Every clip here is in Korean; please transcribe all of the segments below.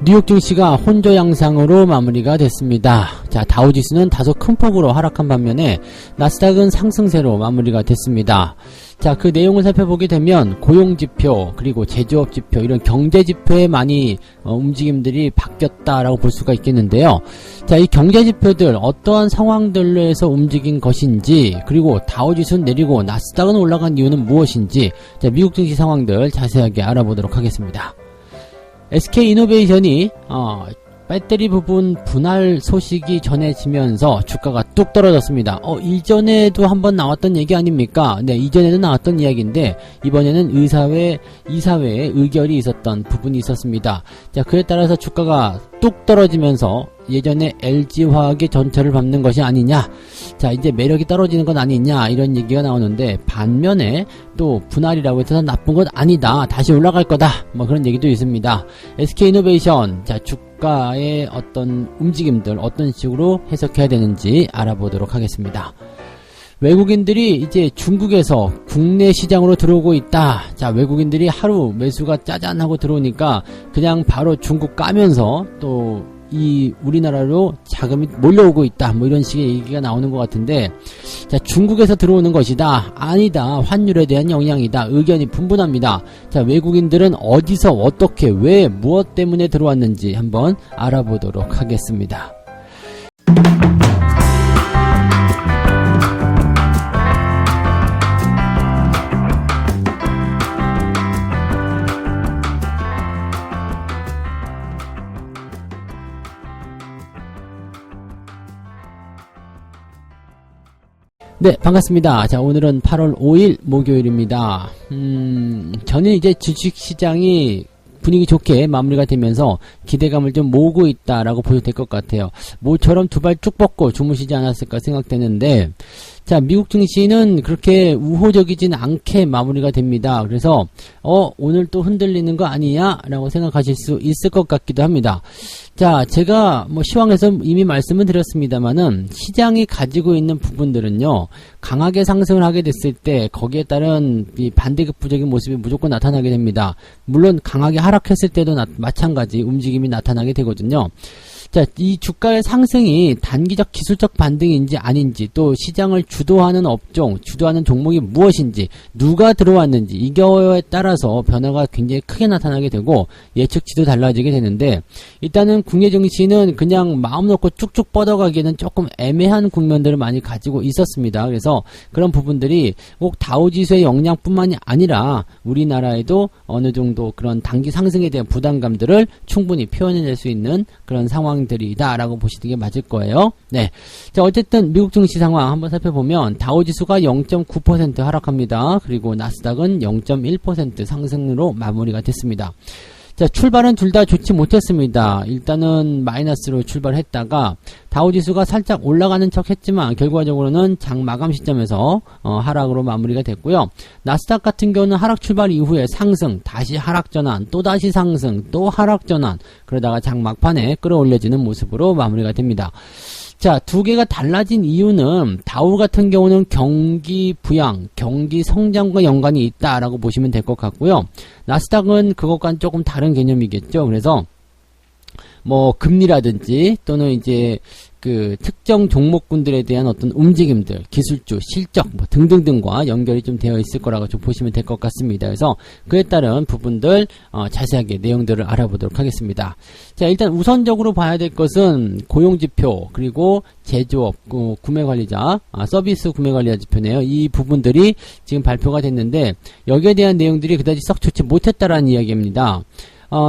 뉴욕 증시가 혼조 양상으로 마무리가 됐습니다. 자, 다우지수는 다소 큰 폭으로 하락한 반면에 나스닥은 상승세로 마무리가 됐습니다. 자, 그 내용을 살펴보게 되면 고용지표 그리고 제조업지표 이런 경제지표에 많이 움직임들이 바뀌었다라고 볼 수가 있겠는데요. 자, 이 경제지표들 어떠한 상황들로 해서 움직인 것인지, 그리고 다우지수는 내리고 나스닥은 올라간 이유는 무엇인지, 자, 미국 증시 상황들 자세하게 알아보도록 하겠습니다. SK이노베이션이 배터리 부분 분할 소식이 전해지면서 주가가 뚝 떨어졌습니다. 이전에도 한번 나왔던 얘기 아닙니까? 네, 이전에도 나왔던 이야기인데 이번에는 이사회에 의결이 있었던 부분이 있었습니다. 자, 그에 따라서 주가가 뚝 떨어지면서 예전에 LG화학의 전철을 밟는 것이 아니냐, 자, 이제 매력이 떨어지는 건 아니냐, 이런 얘기가 나오는데, 반면에 또 분할이라고 해서 나쁜 건 아니다, 다시 올라갈 거다, 뭐 그런 얘기도 있습니다. SK이노베이션, 자, 주가의 어떤 움직임들 어떤 식으로 해석해야 되는지 알아보도록 하겠습니다. 외국인들이 이제 중국에서 국내 시장으로 들어오고 있다. 자, 외국인들이 하루 매수가 짜잔 하고 들어오니까 그냥 바로 중국 까면서 또 이 우리나라로 자금이 몰려오고 있다, 뭐 이런 식의 얘기가 나오는 것 같은데, 자, 중국에서 들어오는 것이다, 아니다, 환율에 대한 영향이다, 의견이 분분합니다. 자, 외국인들은 어디서 어떻게 왜 무엇 때문에 들어왔는지 한번 알아보도록 하겠습니다. 네, 반갑습니다. 자, 오늘은 8월 5일 목요일입니다. 저는 이제 주식시장이 분위기 좋게 마무리가 되면서 기대감을 좀 모으고 있다라고 보셔도 될 것 같아요. 모처럼 두 발 쭉 뻗고 주무시지 않았을까 생각되는데, 자, 미국 증시는 그렇게 우호적이진 않게 마무리가 됩니다. 그래서 오늘 또 흔들리는 거 아니냐 라고 생각하실 수 있을 것 같기도 합니다. 자, 제가 뭐 시황에서 이미 말씀을 드렸습니다만은 시장이 가지고 있는 부분들은요, 강하게 상승을 하게 됐을 때 거기에 따른 이 반대급부적인 모습이 무조건 나타나게 됩니다. 물론 강하게 하락했을 때도 마찬가지 움직임이 나타나게 되거든요. 자, 이 주가의 상승이 단기적 기술적 반등인지 아닌지, 또 시장을 주도하는 업종, 주도하는 종목이 무엇인지, 누가 들어왔는지, 이거에 따라서 변화가 굉장히 크게 나타나게 되고 예측치도 달라지게 되는데, 일단은 국내 증시는 그냥 마음 놓고 쭉쭉 뻗어가기에는 조금 애매한 국면들을 많이 가지고 있었습니다. 그래서 그런 부분들이 꼭 다우지수의 영향뿐만이 아니라 우리나라에도 어느 정도 그런 단기 상승에 대한 부담감들을 충분히 표현해낼 수 있는 그런 상황들이다라고 보시는 게 맞을 거예요. 네. 자, 어쨌든 미국 증시 상황 한번 살펴보면 다우지수가 0.9% 하락합니다. 그리고 나스닥은 0.1% 상승으로 마무리가 됐습니다. 자, 출발은 둘 다 좋지 못했습니다. 일단은 마이너스로 출발했다가 다우지수가 살짝 올라가는 척 했지만 결과적으로는 장 마감 시점에서 하락으로 마무리가 됐고요. 나스닥 같은 경우는 하락 출발 이후에 상승, 다시 하락 전환, 또 다시 상승, 또 하락 전환, 그러다가 장 막판에 끌어올려지는 모습으로 마무리가 됩니다. 자, 두 개가 달라진 이유는 다우 같은 경우는 경기 부양, 경기 성장과 연관이 있다라고 보시면 될 것 같고요. 나스닥은 그것과는 조금 다른 개념이겠죠. 그래서 뭐 금리라든지 또는 이제 그 특정 종목군들에 대한 어떤 움직임들, 기술주, 실적 뭐 등등등과 연결이 좀 되어 있을 거라고 좀 보시면 될 것 같습니다. 그래서 그에 따른 부분들 자세하게 내용들을 알아보도록 하겠습니다. 자, 일단 우선적으로 봐야 될 것은 고용지표, 그리고 제조업 구매관리자, 서비스 구매관리자 지표네요. 이 부분들이 지금 발표가 됐는데 여기에 대한 내용들이 그다지 썩 좋지 못했다라는 이야기입니다.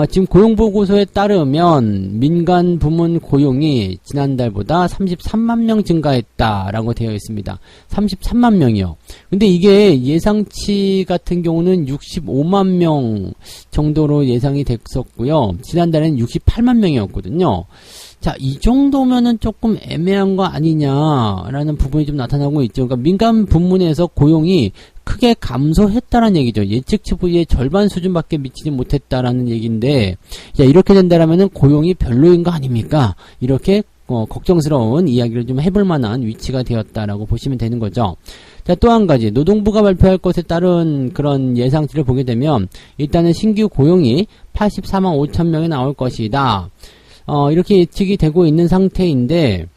지금 고용보고서에 따르면 민간 부문 고용이 지난달보다 33만 명 증가했다라고 되어 있습니다. 33만 명이요. 근데 이게 예상치 같은 경우는 65만 명 정도로 예상이 됐었고요. 지난달에는 68만 명이었거든요. 자, 이 정도면은 조금 애매한 거 아니냐라는 부분이 좀 나타나고 있죠. 그러니까 민간 부문에서 고용이 크게 감소했다는 얘기죠. 예측치 부위의 절반 수준밖에 미치지 못했다라는 얘기인데, 자, 이렇게 된다라면은 고용이 별로인 거 아닙니까? 이렇게 걱정스러운 이야기를 좀 해볼 만한 위치가 되었다라고 보시면 되는 거죠. 자, 또 한 가지, 노동부가 발표할 것에 따른 그런 예상치를 보게 되면, 일단은 신규 고용이 84만 5천 명이 나올 것이다. 이렇게 예측이 되고 있는 상태인데,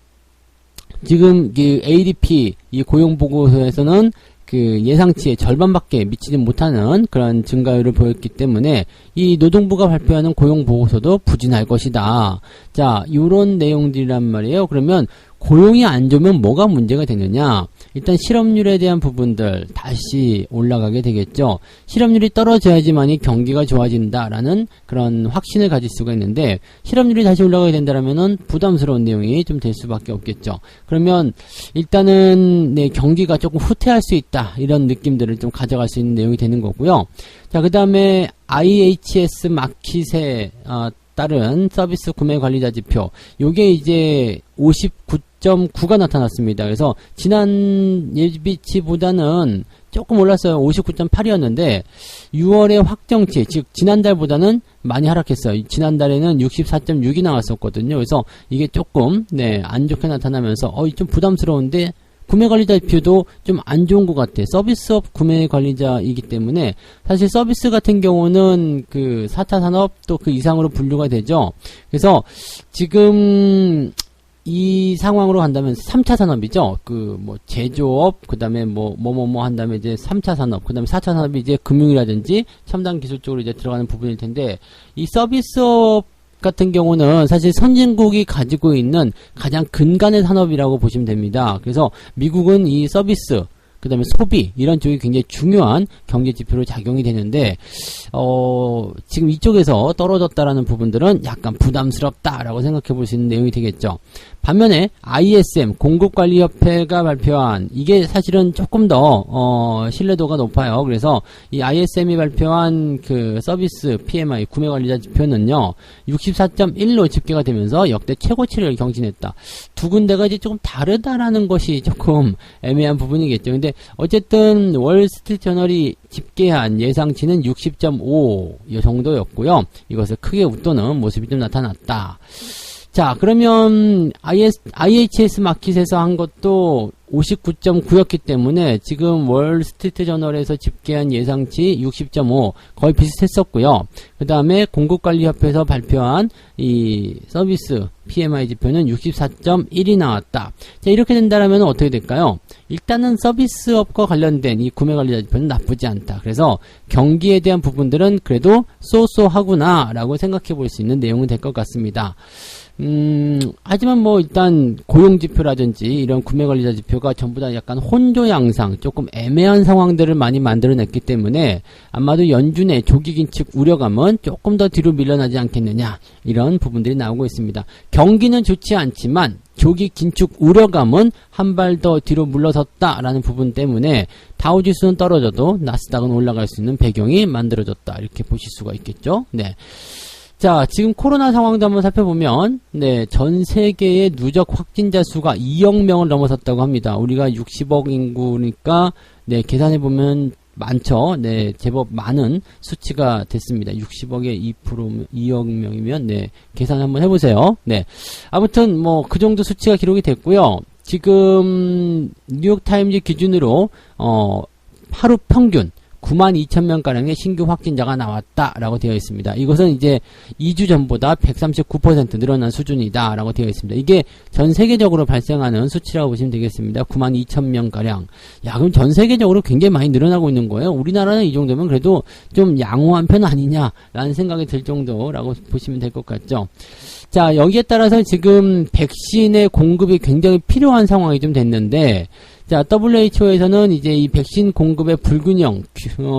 지금 그 ADP 이 고용보고서에서는 그 예상치의 절반밖에 미치지 못하는 그런 증가율을 보였기 때문에 이 노동부가 발표하는 고용보고서도 부진할 것이다. 자, 요런 내용들이란 말이에요. 그러면 고용이 안 좋으면 뭐가 문제가 되느냐? 일단 실업률에 대한 부분들 다시 올라가게 되겠죠. 실업률이 떨어져야지만이 경기가 좋아진다라는 그런 확신을 가질 수가 있는데, 실업률이 다시 올라가게 된다라면은 부담스러운 내용이 좀 될 수밖에 없겠죠. 그러면 일단은 네, 경기가 조금 후퇴할 수 있다, 이런 느낌들을 좀 가져갈 수 있는 내용이 되는 거고요. 자, 그 다음에 IHS 마켓에 따른 서비스 구매 관리자 지표, 요게 이제 59.9가 나타났습니다. 그래서 지난 예비치보다는 조금 올랐어요. 59.8이었는데 6월의 확정치, 즉 지난달보다는 많이 하락했어요. 지난달에는 64.6이 나왔었거든요. 그래서 이게 조금 안 좋게 나타나면서 좀 부담스러운데, 구매관리자 지표도 좀 안 좋은 것 같아. 서비스업 구매관리자이기 때문에, 사실 서비스 같은 경우는 그 4차 산업 또 그 이상으로 분류가 되죠. 그래서 지금 이 상황으로 간다면 3차 산업이죠. 그 뭐 제조업, 그 다음에 뭐 한 다음에 이제 3차 산업, 그 다음에 4차 산업이 이제 금융이라든지 첨단 기술 쪽으로 이제 들어가는 부분일 텐데, 이 서비스업 같은 경우는 사실 선진국이 가지고 있는 가장 근간의 산업이라고 보시면 됩니다. 그래서 미국은 이 서비스, 그 다음에 소비, 이런 쪽이 굉장히 중요한 경제 지표로 작용이 되는데, 지금 이쪽에서 떨어졌다라는 부분들은 약간 부담스럽다라고 생각해 볼 수 있는 내용이 되겠죠. 반면에 ISM, 공급관리협회가 발표한, 이게 사실은 조금 더 신뢰도가 높아요. 그래서 이 ISM이 발표한 그 서비스 PMI, 구매관리자 지표는요 64.1로 집계가 되면서 역대 최고치를 경신했다. 두 군데가 이제 조금 다르다라는 것이 조금 애매한 부분이겠죠. 근데 어쨌든 월스트리트저널이 집계한 예상치는 60.5 정도였고요. 이것을 크게 웃도는 모습이 좀 나타났다. 자, 그러면 IHS 마켓에서 한 것도 59.9였기 때문에 지금 월스트리트저널에서 집계한 예상치 60.5 거의 비슷했었고요. 그 다음에 공급관리협회에서 발표한 이 서비스 PMI 지표는 64.1이 나왔다. 자, 이렇게 된다면 어떻게 될까요? 일단은 서비스업과 관련된 이 구매관리자 지표는 나쁘지 않다. 그래서 경기에 대한 부분들은 그래도 쏘쏘하구나 라고 생각해 볼 수 있는 내용은 될 것 같습니다. 하지만 뭐 일단 고용지표라든지 이런 구매관리자 지표가 전부 다 약간 혼조양상, 조금 애매한 상황들을 많이 만들어냈기 때문에 아마도 연준의 조기 긴축 우려감은 조금 더 뒤로 밀려나지 않겠느냐, 이런 부분들이 나오고 있습니다. 경기는 좋지 않지만 조기 긴축 우려감은 한 발 더 뒤로 물러섰다라는 부분 때문에 다우지수는 떨어져도 나스닥은 올라갈 수 있는 배경이 만들어졌다, 이렇게 보실 수가 있겠죠. 네. 자, 지금 코로나 상황도 한번 살펴보면, 전 세계의 누적 확진자 수가 2억 명을 넘어섰다고 합니다. 우리가 60억 인구니까, 계산해보면 많죠. 제법 많은 수치가 됐습니다. 60억에 2%면, 2억 명이면, 계산 한번 해보세요. 아무튼, 뭐, 그 정도 수치가 기록이 됐고요. 지금, 뉴욕타임즈 기준으로, 하루 평균, 92,000명가량의 신규 확진자가 나왔다라고 되어 있습니다. 이것은 이제 2주 전보다 139% 늘어난 수준이다라고 되어 있습니다. 이게 전 세계적으로 발생하는 수치라고 보시면 되겠습니다. 92,000명가량. 야, 그럼 전 세계적으로 굉장히 많이 늘어나고 있는 거예요. 우리나라는 이 정도면 그래도 좀 양호한 편 아니냐라는 생각이 들 정도라고 보시면 될 것 같죠. 자, 여기에 따라서 지금 백신의 공급이 굉장히 필요한 상황이 좀 됐는데, 자, WHO에서는 이제 이 백신 공급의 불균형,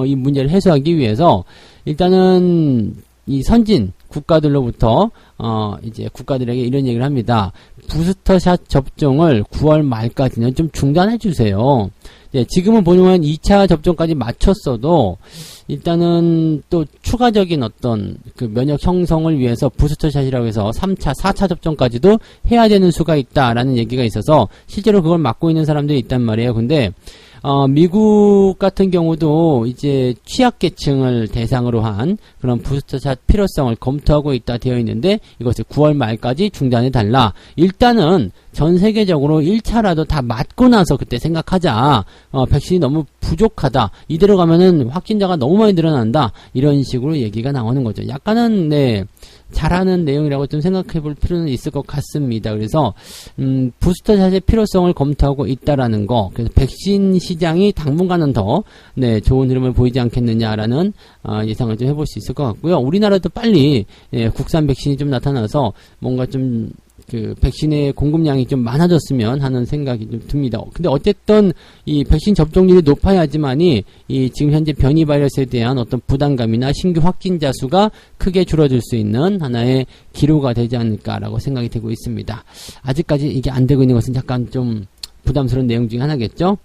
이 문제를 해소하기 위해서 일단은 이 선진 국가들로부터 이제 국가들에게 이런 얘기를 합니다. 부스터샷 접종을 9월 말까지는 좀 중단해 주세요. 지금은 보면 2차 접종까지 마쳤어도 일단은 또 추가적인 어떤 그 면역 형성을 위해서 부스터샷이라고 해서 3차, 4차 접종까지도 해야 되는 수가 있다라는 얘기가 있어서 실제로 그걸 막고 있는 사람들이 있단 말이에요. 근데 미국 같은 경우도 이제 취약계층을 대상으로 한 그런 부스터샷 필요성을 검토하고 있다 되어 있는데 이것을 9월 말까지 중단해달라. 일단은 전 세계적으로 1차라도 다 맞고 나서 그때 생각하자. 백신이 너무 부족하다. 이대로 가면은 확진자가 너무 많이 늘어난다. 이런 식으로 얘기가 나오는 거죠. 약간은 잘하는 내용이라고 좀 생각해 볼 필요는 있을 것 같습니다. 그래서 부스터샷의 필요성을 검토하고 있다라는 거. 그래서 백신 시장이 당분간은 더 좋은 흐름을 보이지 않겠느냐라는 예상을 좀 해볼 수 있을 것 같고요. 우리나라도 빨리 국산 백신이 좀 나타나서 뭔가 좀 백신의 공급량이 좀 많아졌으면 하는 생각이 좀 듭니다. 근데 어쨌든 이 백신 접종률이 높아야지만이 이 지금 현재 변이 바이러스에 대한 어떤 부담감이나 신규 확진자 수가 크게 줄어들 수 있는 하나의 기로가 되지 않을까라고 생각이 되고 있습니다. 아직까지 이게 안 되고 있는 것은 약간 좀 부담스러운 내용 중에 하나겠죠?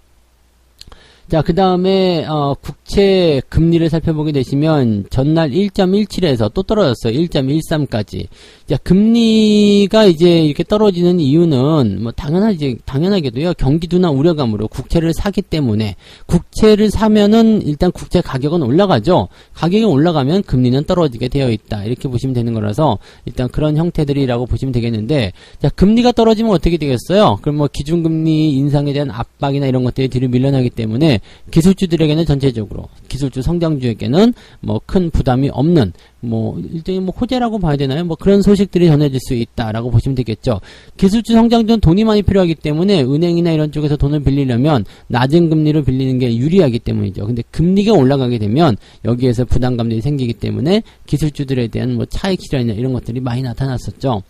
자, 그 다음에, 국채 금리를 살펴보게 되시면, 전날 1.17에서 또 떨어졌어요. 1.13까지. 자, 금리가 이제 이렇게 떨어지는 이유는, 당연하게도요, 경기도나 우려감으로 국채를 사기 때문에, 국채를 사면은 일단 국채 가격은 올라가죠. 가격이 올라가면 금리는 떨어지게 되어 있다. 이렇게 보시면 되는 거라서, 일단 그런 형태들이라고 보시면 되겠는데, 자, 금리가 떨어지면 어떻게 되겠어요? 그럼 기준금리 인상에 대한 압박이나 이런 것들이 뒤로 밀려나기 때문에, 기술주들에게는 전체적으로 기술주 성장주에게는 큰 부담이 없는 일종의 호재라고 봐야 되나요? 그런 소식들이 전해질 수 있다라고 보시면 되겠죠. 기술주 성장주는 돈이 많이 필요하기 때문에 은행이나 이런 쪽에서 돈을 빌리려면 낮은 금리로 빌리는 게 유리하기 때문이죠. 근데 금리가 올라가게 되면 여기에서 부담감들이 생기기 때문에 기술주들에 대한 차익 실현이나 이런 것들이 많이 나타났었죠.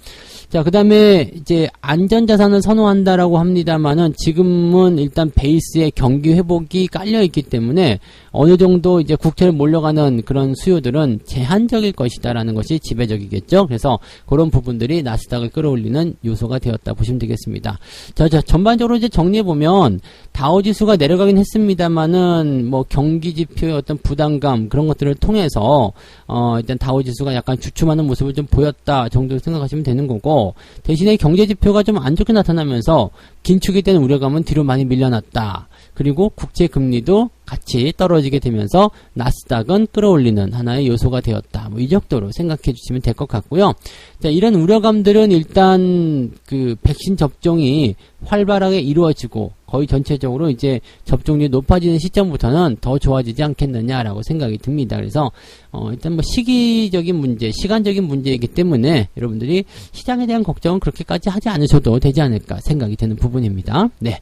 자, 그 다음에 이제 안전자산을 선호한다라고 합니다만은 지금은 일단 베이스에 경기 회복이 깔려있기 때문에 어느 정도 이제 국채를 몰려가는 그런 수요들은 제한적일 것이다라는 것이 지배적이겠죠. 그래서 그런 부분들이 나스닥을 끌어올리는 요소가 되었다 보시면 되겠습니다. 자, 전반적으로 이제 정리해보면 다우지수가 내려가긴 했습니다만은 경기지표의 어떤 부담감 그런 것들을 통해서 일단 다우지수가 약간 주춤하는 모습을 좀 보였다 정도로 생각하시면 되는 거고 대신에 경제지표가 좀 안 좋게 나타나면서 긴축이 된 우려감은 뒤로 많이 밀려났다. 그리고 국채금리도 같이 떨어지게 되면서 나스닥은 끌어올리는 하나의 요소가 되었다. 이 정도로 생각해 주시면 될 것 같고요. 자, 이런 우려감들은 일단 백신 접종이 활발하게 이루어지고 거의 전체적으로 이제 접종률이 높아지는 시점부터는 더 좋아지지 않겠느냐라고 생각이 듭니다. 그래서 일단 시기적인 문제, 시간적인 문제이기 때문에 여러분들이 시장에 대한 걱정은 그렇게까지 하지 않으셔도 되지 않을까 생각이 되는 부분입니다. 네.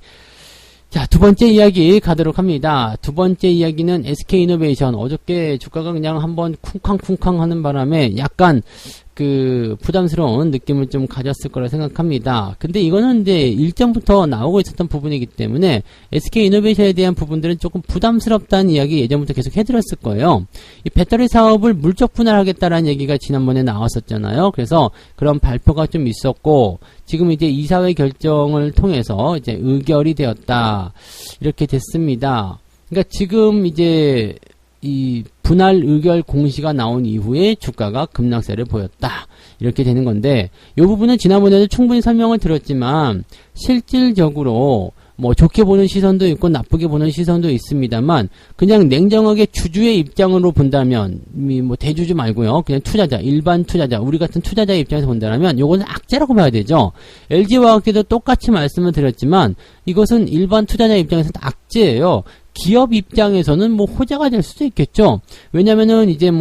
자, 두 번째 이야기 가도록 합니다. 두 번째 이야기는 SK이노베이션. 어저께 주가가 그냥 한번 쿵쾅쿵쾅 하는 바람에 약간 부담스러운 느낌을 좀 가졌을 거라 생각합니다. 근데 이거는 이제 일전부터 나오고 있었던 부분이기 때문에 SK이노베이션에 대한 부분들은 조금 부담스럽다는 이야기 예전부터 계속 해드렸을 거예요. 이 배터리 사업을 물적 분할하겠다라는 얘기가 지난번에 나왔었잖아요. 그래서 그런 발표가 좀 있었고, 지금 이제 이사회 결정을 통해서 이제 의결이 되었다. 이렇게 됐습니다. 그러니까 지금 이제 이 분할 의결 공시가 나온 이후에 주가가 급락세를 보였다. 이렇게 되는 건데, 이 부분은 지난번에도 충분히 설명을 드렸지만 실질적으로 좋게 보는 시선도 있고 나쁘게 보는 시선도 있습니다만 그냥 냉정하게 주주의 입장으로 본다면 대주주 말고요. 그냥 투자자, 일반 투자자, 우리 같은 투자자의 입장에서 본다면 이거는 악재라고 봐야 되죠. LG화학에도 똑같이 말씀을 드렸지만 이것은 일반 투자자 입장에서는 악재예요. 기업 입장에서는 호재가 될 수도 있겠죠. 왜냐면은 이제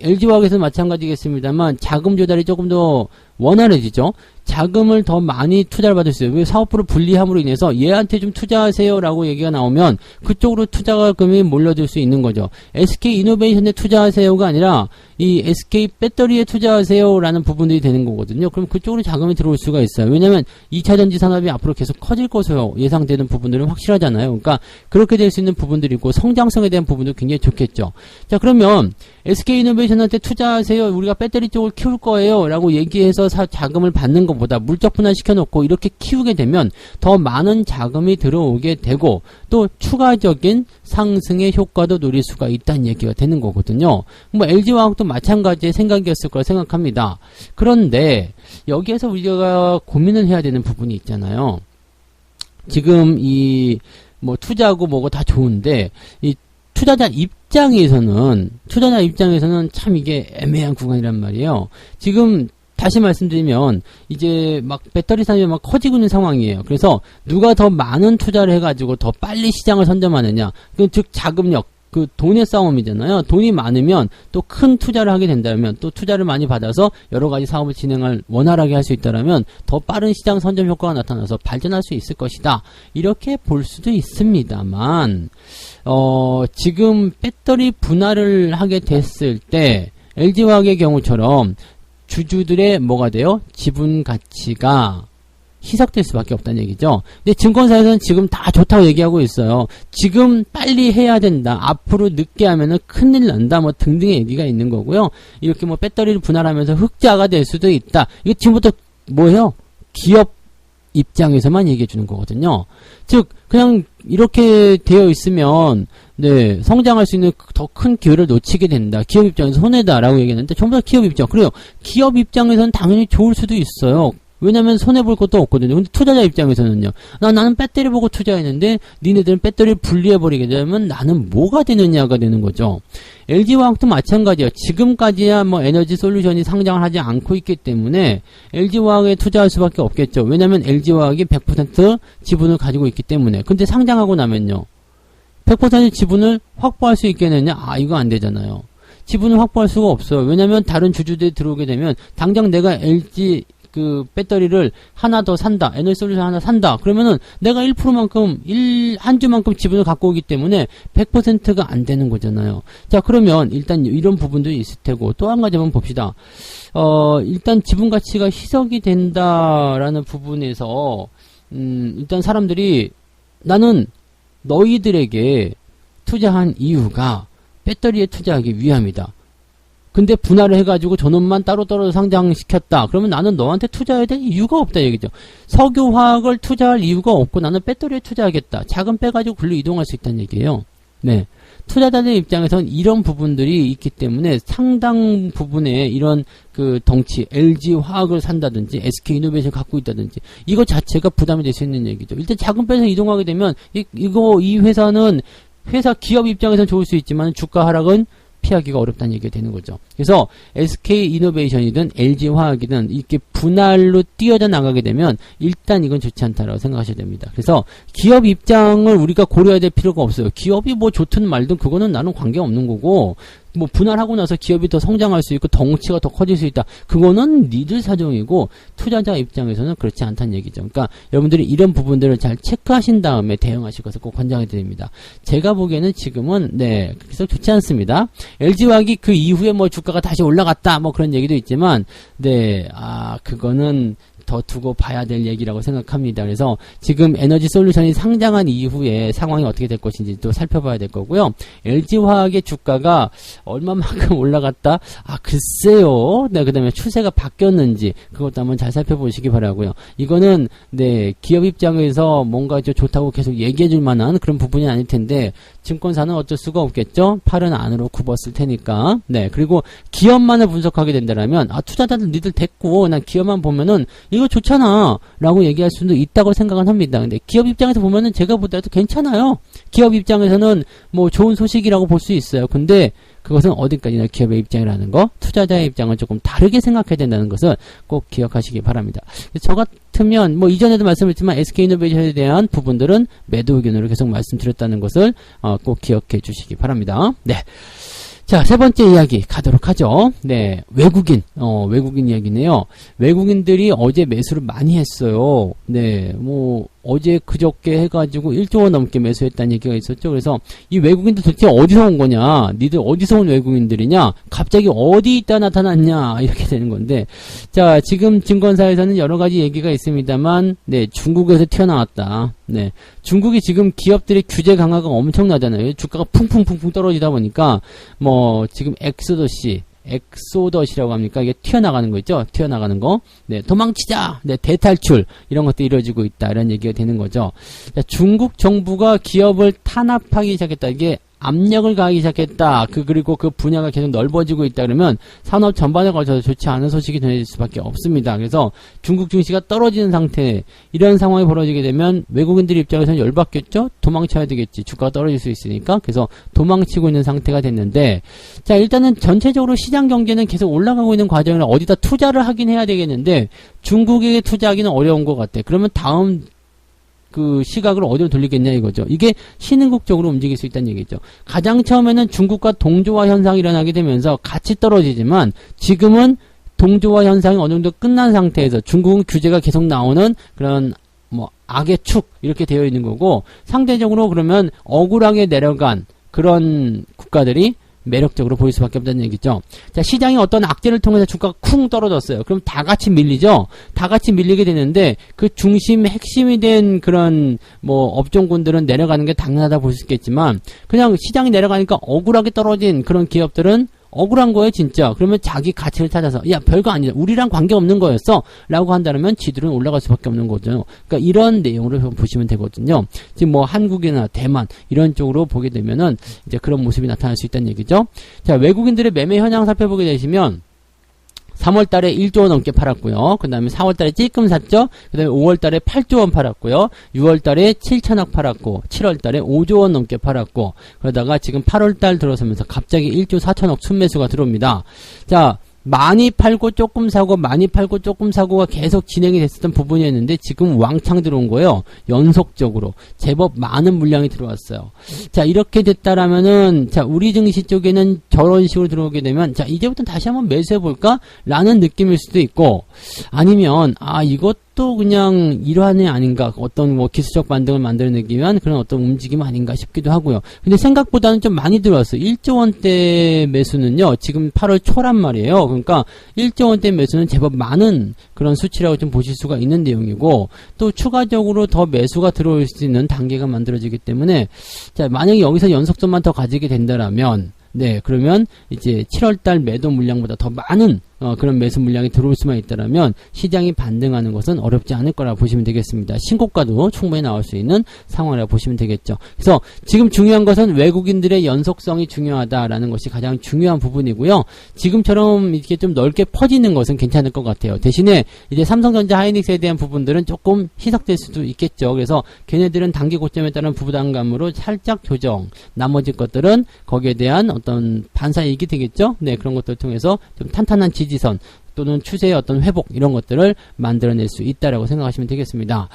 LG화학에서는 마찬가지겠습니다만 자금 조달이 조금 더 원활해지죠. 자금을 더 많이 투자를 받을 수 있어요. 왜 사업부를 분리함으로 인해서 얘한테 좀 투자하세요라고 얘기가 나오면 그쪽으로 투자금이 몰려들 수 있는 거죠. SK이노베이션에 투자하세요가 아니라 이 SK 배터리에 투자하세요라는 부분들이 되는 거거든요. 그럼 그쪽으로 자금이 들어올 수가 있어요. 왜냐하면 2차전지 산업이 앞으로 계속 커질 것으로 예상되는 부분들은 확실하잖아요. 그러니까 그렇게 될 수 있는 부분들이 있고 성장성에 대한 부분도 굉장히 좋겠죠. 자, 그러면 SK이노베이션한테 투자하세요. 우리가 배터리 쪽을 키울 거예요. 라고 얘기해서 자금을 받는 것보다 물적 분할 시켜놓고 이렇게 키우게 되면 더 많은 자금이 들어오게 되고 또 추가적인 상승의 효과도 누릴 수가 있다는 얘기가 되는 거거든요. LG화학도 마찬가지의 생각이었을 거라 생각합니다. 그런데 여기에서 우리가 고민을 해야 되는 부분이 있잖아요. 지금 이 뭐 투자고 뭐고 다 좋은데 이 투자자 입장에서는 참 이게 애매한 구간이란 말이에요. 지금 다시 말씀드리면 이제 막 배터리 산업이 막 커지고 있는 상황이에요. 그래서 누가 더 많은 투자를 해가지고 더 빨리 시장을 선점하느냐, 즉 자금력, 그 돈의 싸움이잖아요. 돈이 많으면 또 큰 투자를 하게 된다면, 또 투자를 많이 받아서 여러 가지 사업을 진행을 원활하게 할 수 있다면 더 빠른 시장 선점 효과가 나타나서 발전할 수 있을 것이다. 이렇게 볼 수도 있습니다만 지금 배터리 분할을 하게 됐을 때 LG화학의 경우처럼 주주들의 뭐가 돼요? 지분 가치가 희석될 수밖에 없다는 얘기죠. 근데 증권사에서는 지금 다 좋다고 얘기하고 있어요. 지금 빨리 해야 된다. 앞으로 늦게 하면은 큰일 난다. 뭐 등등의 얘기가 있는 거고요. 이렇게 뭐 배터리를 분할하면서 흑자가 될 수도 있다. 이거 지금부터 뭐예요? 기업 입장에서만 얘기해 주는 거거든요. 즉 그냥 이렇게 되어 있으면 네, 성장할 수 있는 더 큰 기회를 놓치게 된다. 기업 입장에서 손해다라고 얘기했는데 전부 다 기업 입장. 그래요. 기업 입장에서는 당연히 좋을 수도 있어요. 왜냐면 손해볼 것도 없거든요. 근데 투자자 입장에서는요. 나는 배터리 보고 투자했는데 니네들은 배터리를 분리해버리게 되면 나는 뭐가 되느냐가 되는 거죠. LG화학도 마찬가지예요. 지금까지야 뭐 에너지 솔루션이 상장을 하지 않고 있기 때문에 LG화학에 투자할 수밖에 없겠죠. 왜냐면 LG화학이 100% 지분을 가지고 있기 때문에. 근데 상장하고 나면요. 100% 지분을 확보할 수 있겠느냐? 이거 안 되잖아요. 지분을 확보할 수가 없어요. 왜냐면 다른 주주들이 들어오게 되면 당장 내가 LG 그 배터리를 하나 더 산다. 에너지 솔루션 하나 산다. 그러면은 내가 1%만큼 한 주만큼 지분을 갖고 오기 때문에 100%가 안 되는 거잖아요. 자, 그러면 일단 이런 부분도 있을 테고 또 한 가지 한번 봅시다. 일단 지분 가치가 희석이 된다라는 부분에서 일단 사람들이 나는 너희들에게 투자한 이유가 배터리에 투자하기 위함이다. 근데 분할을 해가지고 저놈만 따로 떨어져 상장시켰다. 그러면 나는 너한테 투자해야 될 이유가 없다 얘기죠. 석유화학을 투자할 이유가 없고 나는 배터리에 투자하겠다. 자금 빼가지고 글로 이동할 수 있다는 얘기예요. 네. 투자자들 입장에서는 이런 부분들이 있기 때문에 상당 부분에 이런 그 덩치, LG화학을 산다든지 SK이노베이션 갖고 있다든지 이거 자체가 부담이 될 수 있는 얘기죠. 일단 자금 빼서 이동하게 되면 이 회사는 회사 기업 입장에서는 좋을 수 있지만 주가 하락은 피하기가 어렵다는 얘기가 되는 거죠. 그래서 SK이노베이션이든 LG화학이든 이렇게 분할로 뛰어져 나가게 되면 일단 이건 좋지 않다라고 생각하셔야 됩니다. 그래서 기업 입장을 우리가 고려해야 될 필요가 없어요. 기업이 뭐 좋든 말든 그거는 나는 관계없는 거고 뭐 분할하고 나서 기업이 더 성장할 수 있고 덩치가 더 커질 수 있다. 그거는 니들 사정이고 투자자 입장에서는 그렇지 않다는 얘기죠. 그러니까 여러분들이 이런 부분들을 잘 체크하신 다음에 대응하실 것을 꼭 권장해 드립니다. 제가 보기에는 지금은 네, 그래서 좋지 않습니다. LG화학이 그 이후에 뭐 주가가 다시 올라갔다 뭐 그런 얘기도 있지만 네, 그거는 더 두고 봐야 될 얘기라고 생각합니다. 그래서 지금 에너지 솔루션이 상장한 이후에 상황이 어떻게 될 것인지 또 살펴봐야 될 거고요. LG화학의 주가가 얼마만큼 올라갔다? 글쎄요. 네, 그 다음에 추세가 바뀌었는지 그것도 한번 잘 살펴보시기 바라고요. 이거는 네, 기업 입장에서 뭔가 좀 좋다고 계속 얘기해 줄 만한 그런 부분이 아닐 텐데 증권사는 어쩔 수가 없겠죠. 팔은 안으로 굽었을 테니까. 네, 그리고 기업만을 분석하게 된다면 투자자들 니들 됐고 난 기업만 보면은 이거 좋잖아 라고 얘기할 수도 있다고 생각은 합니다. 근데 기업 입장에서 보면은 제가 보더라도 괜찮아요. 기업 입장에서는 뭐 좋은 소식이라고 볼 수 있어요. 근데 그것은 어디까지나 기업의 입장이라는 거, 투자자의 입장을 조금 다르게 생각해야 된다는 것을 꼭 기억하시기 바랍니다. 저 같으면 뭐 이전에도 말씀드렸지만 SK이노베이션에 대한 부분들은 매도 의견으로 계속 말씀드렸다는 것을 꼭 기억해 주시기 바랍니다. 네. 자, 세 번째 이야기 가도록 하죠. 네, 외국인 이야기네요. 외국인들이 어제 매수를 많이 했어요. 네, 뭐 어제 그저께 해가지고 1조 원 넘게 매수했다는 얘기가 있었죠. 그래서 이 외국인들 도대체 어디서 온 거냐? 니들 어디서 온 외국인들이냐? 갑자기 어디 있다 나타났냐? 이렇게 되는 건데, 자, 지금 증권사에서는 여러 가지 얘기가 있습니다만, 네, 중국에서 튀어나왔다. 네, 중국이 지금 기업들의 규제 강화가 엄청나잖아요. 주가가 풍풍풍풍 떨어지다 보니까 뭐 지금 엑소더시라고 합니까? 이게 튀어나가는 거 있죠? 튀어나가는 거. 네, 도망치자! 네, 대탈출. 이런 것도 이루어지고 있다. 이런 얘기가 되는 거죠. 자, 중국 정부가 기업을 탄압하기 시작했다. 이게 압력을 가하기 시작했다. 그리고 그 분야가 계속 넓어지고 있다. 그러면 산업 전반에 걸쳐서 좋지 않은 소식이 전해질 수밖에 없습니다. 그래서 중국 증시가 떨어지는 상태, 이런 상황이 벌어지게 되면 외국인들 입장에서는 열받겠죠? 도망쳐야 되겠지. 주가가 떨어질 수 있으니까. 그래서 도망치고 있는 상태가 됐는데, 자, 일단은 전체적으로 시장 경제는 계속 올라가고 있는 과정이라 어디다 투자를 하긴 해야 되겠는데, 중국에게 투자하기는 어려운 것 같아. 그러면 다음 그 시각을 어디로 돌리겠냐 이거죠. 이게 신흥국 쪽으로 움직일 수 있다는 얘기죠. 가장 처음에는 중국과 동조화 현상이 일어나게 되면서 같이 떨어지지만 지금은 동조화 현상이 어느 정도 끝난 상태에서 중국은 규제가 계속 나오는 그런 뭐 악의 축 이렇게 되어 있는 거고, 상대적으로 그러면 억울하게 내려간 그런 국가들이 매력적으로 보일 수밖에 없다는 얘기죠. 자, 시장이 어떤 악재를 통해서 주가가 쿵 떨어졌어요. 그럼 다 같이 밀리죠? 다 같이 밀리게 되는데, 그 중심, 핵심이 된 그런, 뭐, 업종군들은 내려가는 게 당연하다 볼 수 있겠지만, 그냥 시장이 내려가니까 억울하게 떨어진 그런 기업들은 억울한 거예요, 진짜. 그러면 자기 가치를 찾아서, 야, 별거 아니다. 우리랑 관계없는 거였어. 라고 한다면 지들은 올라갈 수밖에 없는 거죠. 그러니까 이런 내용으로 보시면 되거든요. 지금 뭐 한국이나 대만, 이런 쪽으로 보게 되면은 이제 그런 모습이 나타날 수 있다는 얘기죠. 자, 외국인들의 매매 현황 살펴보게 되시면, 3월 달에 1조 원 넘게 팔았고요. 그 다음에 4월 달에 찔끔 샀죠. 그 다음에 5월 달에 8조 원 팔았고요. 6월 달에 7천억 팔았고, 7월 달에 5조 원 넘게 팔았고, 그러다가 지금 8월 달 들어서면서 갑자기 1조 4천억 순매수가 들어옵니다. 자, 많이 팔고 조금 사고 많이 팔고 조금 사고가 계속 진행이 됐었던 부분이었는데 지금 왕창 들어온 거예요. 연속적으로 제법 많은 물량이 들어왔어요. 자, 이렇게 됐다라면은, 자, 우리 증시 쪽에는 저런 식으로 들어오게 되면, 자, 이제부터 다시 한번 매수해 볼까 라는 느낌일 수도 있고, 아니면 이것도 그냥 일환이 아닌가, 어떤 뭐 기술적 반등을 만들어내기 위한 그런 어떤 움직임 아닌가 싶기도 하고요. 근데 생각보다는 좀 많이 들어왔어요. 1조 원대 매수는요, 지금 8월 초란 말이에요. 그러니까 1조 원대 매수는 제법 많은 그런 수치라고 좀 보실 수가 있는 내용이고, 또 추가적으로 더 매수가 들어올 수 있는 단계가 만들어지기 때문에, 자, 만약에 여기서 연속점만 더 가지게 된다라면, 네, 그러면 이제 7월달 매도 물량보다 더 많은 그런 매수 물량이 들어올 수만 있다라면 시장이 반등하는 것은 어렵지 않을 거라 보시면 되겠습니다. 신고가도 충분히 나올 수 있는 상황이라고 보시면 되겠죠. 그래서 지금 중요한 것은 외국인들의 연속성이 중요하다라는 것이 가장 중요한 부분이고요. 지금처럼 이렇게 좀 넓게 퍼지는 것은 괜찮을 것 같아요. 대신에 이제 삼성전자, 하이닉스에 대한 부분들은 조금 희석될 수도 있겠죠. 그래서 걔네들은 단기 고점에 따른 부담감으로 살짝 조정, 나머지 것들은 거기에 대한 어떤 반사이익이 되겠죠. 네, 그런 것들을 통해서 좀 탄탄한 지지선 또는 추세의 어떤 회복, 이런 것들을 만들어낼 수 있다라고 생각하시면 되겠습니다.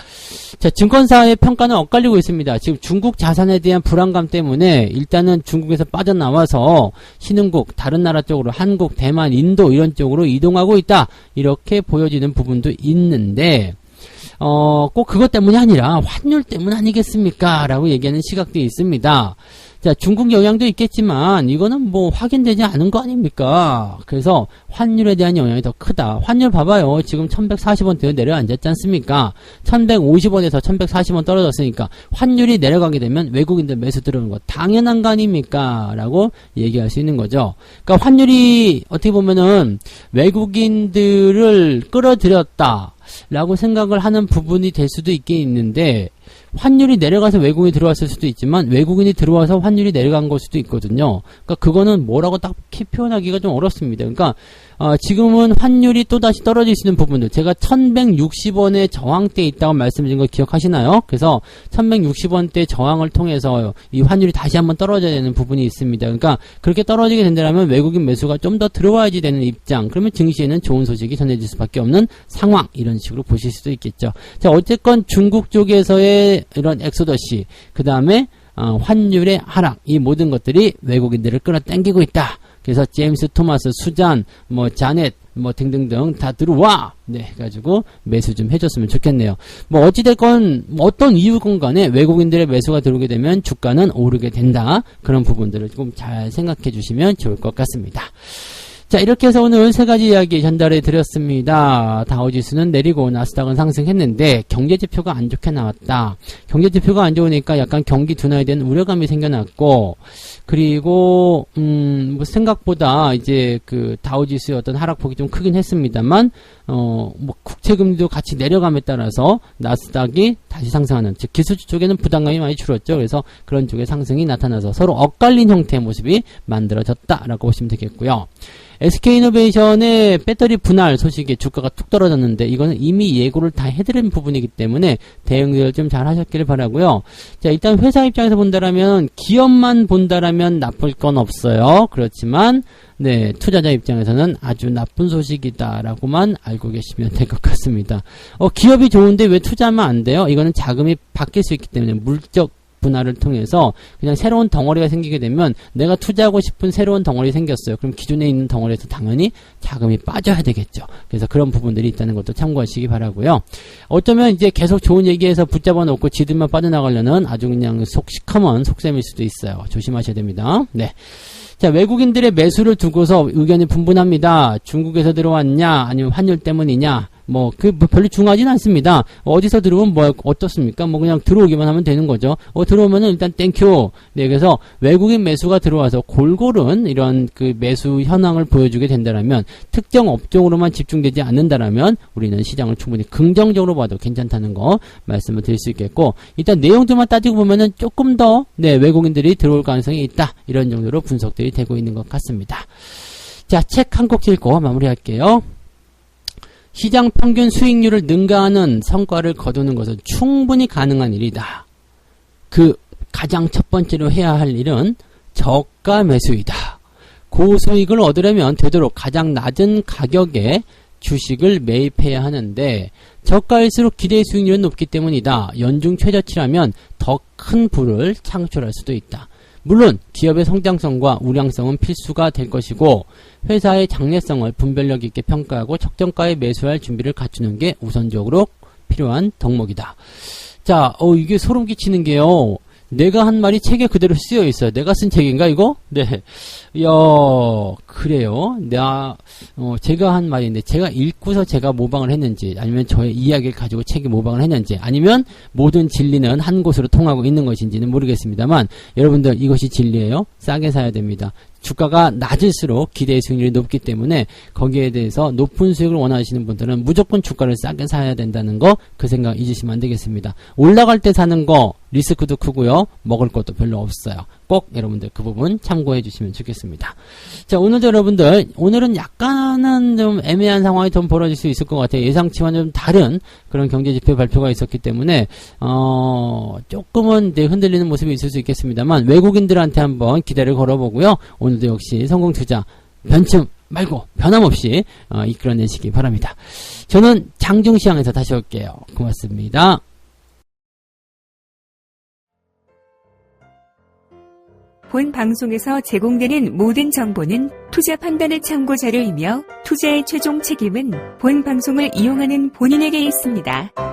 자, 증권사의 평가는 엇갈리고 있습니다. 지금 중국 자산에 대한 불안감 때문에 일단은 중국에서 빠져나와서 신흥국, 다른 나라 쪽으로 한국, 대만, 인도 이런 쪽으로 이동하고 있다, 이렇게 보여지는 부분도 있는데, 꼭 그것 때문이 아니라 환율 때문 아니겠습니까? 라고 얘기하는 시각도 있습니다. 자, 중국 영향도 있겠지만 이거는 뭐 확인되지 않은 거 아닙니까? 그래서 환율에 대한 영향이 더 크다. 환율 봐봐요. 지금 1140원대에 내려앉았지 않습니까? 1150원에서 1140원 떨어졌으니까 환율이 내려가게 되면 외국인들 매수 들어오는 거 당연한 거 아닙니까? 라고 얘기할 수 있는 거죠. 그러니까 환율이 어떻게 보면은 외국인들을 끌어들였다 라고 생각을 하는 부분이 될 수도 있긴 있는데, 환율이 내려가서 외국인이 들어왔을 수도 있지만 외국인이 들어와서 환율이 내려간 걸 수도 있거든요. 그러니까 그거는 뭐라고 딱히 표현하기가 좀 어렵습니다. 그러니까 지금은 환율이 또다시 떨어질 수 있는 부분들, 제가 1160원의 저항대에 있다고 말씀드린 거 기억하시나요? 그래서 1160원대 저항을 통해서 이 환율이 다시 한번 떨어져야 되는 부분이 있습니다. 그러니까 그렇게 떨어지게 된다면 외국인 매수가 좀 더 들어와야지 되는 입장, 그러면 증시에는 좋은 소식이 전해질 수밖에 없는 상황, 이런 식으로 보실 수도 있겠죠. 자, 어쨌건 중국 쪽에서의 이런 엑소더시, 그 다음에 환율의 하락, 이 모든 것들이 외국인들을 끌어당기고 있다. 그래서 제임스 토마스, 수잔, 뭐 자넷, 뭐 등등등 다 들어와! 네, 해가지고 매수 좀 해줬으면 좋겠네요. 뭐 어찌됐건 어떤 이유건 간에 외국인들의 매수가 들어오게 되면 주가는 오르게 된다. 그런 부분들을 조금 잘 생각해 주시면 좋을 것 같습니다. 자, 이렇게 해서 오늘 세 가지 이야기 전달해 드렸습니다. 다우지수는 내리고 나스닥은 상승했는데 경제지표가 안 좋게 나왔다. 경제지표가 안 좋으니까 약간 경기 둔화에 대한 우려감이 생겨났고, 그리고 뭐 생각보다 이제 그 다우지수의 어떤 하락폭이 좀 크긴 했습니다만, 뭐 국채금리도 같이 내려감에 따라서 나스닥이 다시 상승하는, 즉 기술주 쪽에는 부담감이 많이 줄었죠. 그래서 그런 쪽의 상승이 나타나서 서로 엇갈린 형태의 모습이 만들어졌다라고 보시면 되겠고요. SK이노베이션의 배터리 분할 소식에 주가가 툭 떨어졌는데 이거는 이미 예고를 다 해드린 부분이기 때문에 대응을 좀 잘 하셨기를 바라고요. 자, 일단 회사 입장에서 본다라면, 기업만 본다라면 나쁠 건 없어요. 그렇지만 네, 투자자 입장에서는 아주 나쁜 소식이다라고만 알고 계시면 될 것 같습니다. 기업이 좋은데 왜 투자하면 안 돼요? 이거는 자금이 바뀔 수 있기 때문에 물적 분할을 통해서 그냥 새로운 덩어리가 생기게 되면 내가 투자하고 싶은 새로운 덩어리 생겼어요. 그럼 기존에 있는 덩어리에서 당연히 자금이 빠져야 되겠죠. 그래서 그런 부분들이 있다는 것도 참고하시기 바라고요. 어쩌면 이제 계속 좋은 얘기해서 붙잡아 놓고 지들만 빠져나가려는 아주 그냥 시커먼 속셈일 수도 있어요. 조심하셔야 됩니다. 네. 자, 외국인들의 매수를 두고서 의견이 분분합니다. 중국에서 들어왔냐, 아니면 환율 때문이냐, 별로 중요하진 않습니다. 어디서 들어오면 어떻습니까? 그냥 들어오기만 하면 되는 거죠. 들어오면은 일단 땡큐. 네, 그래서 외국인 매수가 들어와서 골고른 이런 그 매수 현황을 보여주게 된다라면, 특정 업종으로만 집중되지 않는다라면, 우리는 시장을 충분히 긍정적으로 봐도 괜찮다는 거 말씀을 드릴 수 있겠고, 일단 내용들만 따지고 보면은 조금 더, 네, 외국인들이 들어올 가능성이 있다. 이런 정도로 분석들이 되고 있는 것 같습니다. 자, 책 한 꼭 읽고 마무리할게요. 시장 평균 수익률을 능가하는 성과를 거두는 것은 충분히 가능한 일이다. 그 가장 첫 번째로 해야 할 일은 저가 매수이다. 고수익을 얻으려면 되도록 가장 낮은 가격에 주식을 매입해야 하는데, 저가일수록 기대 수익률은 높기 때문이다. 연중 최저치라면 더 큰 부를 창출할 수도 있다. 물론 기업의 성장성과 우량성은 필수가 될 것이고, 회사의 장래성을 분별력 있게 평가하고 적정가에 매수할 준비를 갖추는 게 우선적으로 필요한 덕목이다. 자, 이게 소름 끼치는 게요. 내가 한 말이 책에 그대로 쓰여 있어요. 내가 쓴 책인가 이거? 네. 그래요. 제가 한 말인데 제가 읽고서 제가 모방을 했는지, 아니면 저의 이야기를 가지고 책에 모방을 했는지, 아니면 모든 진리는 한 곳으로 통하고 있는 것인지는 모르겠습니다만, 여러분들 이것이 진리예요. 싸게 사야 됩니다. 주가가 낮을수록 기대 수익률이 높기 때문에 거기에 대해서 높은 수익을 원하시는 분들은 무조건 주가를 싸게 사야 된다는 거, 그 생각 잊으시면 안 되겠습니다. 올라갈 때 사는 거 리스크도 크고요. 먹을 것도 별로 없어요. 꼭 여러분들 그 부분 참고해 주시면 좋겠습니다. 자, 오늘도 여러분들, 오늘은 약간은 좀 애매한 상황이 좀 벌어질 수 있을 것 같아요. 예상치와는 좀 다른 그런 경제지표 발표가 있었기 때문에 조금은 이제 흔들리는 모습이 있을 수 있겠습니다만, 외국인들한테 한번 기대를 걸어보고요. 오늘도 역시 성공투자 변침 말고 변함없이 이끌어내시기 바랍니다. 저는 장중시장에서 다시 올게요. 고맙습니다. 본 방송에서 제공되는 모든 정보는 투자 판단의 참고 자료이며 투자의 최종 책임은 본 방송을 이용하는 본인에게 있습니다.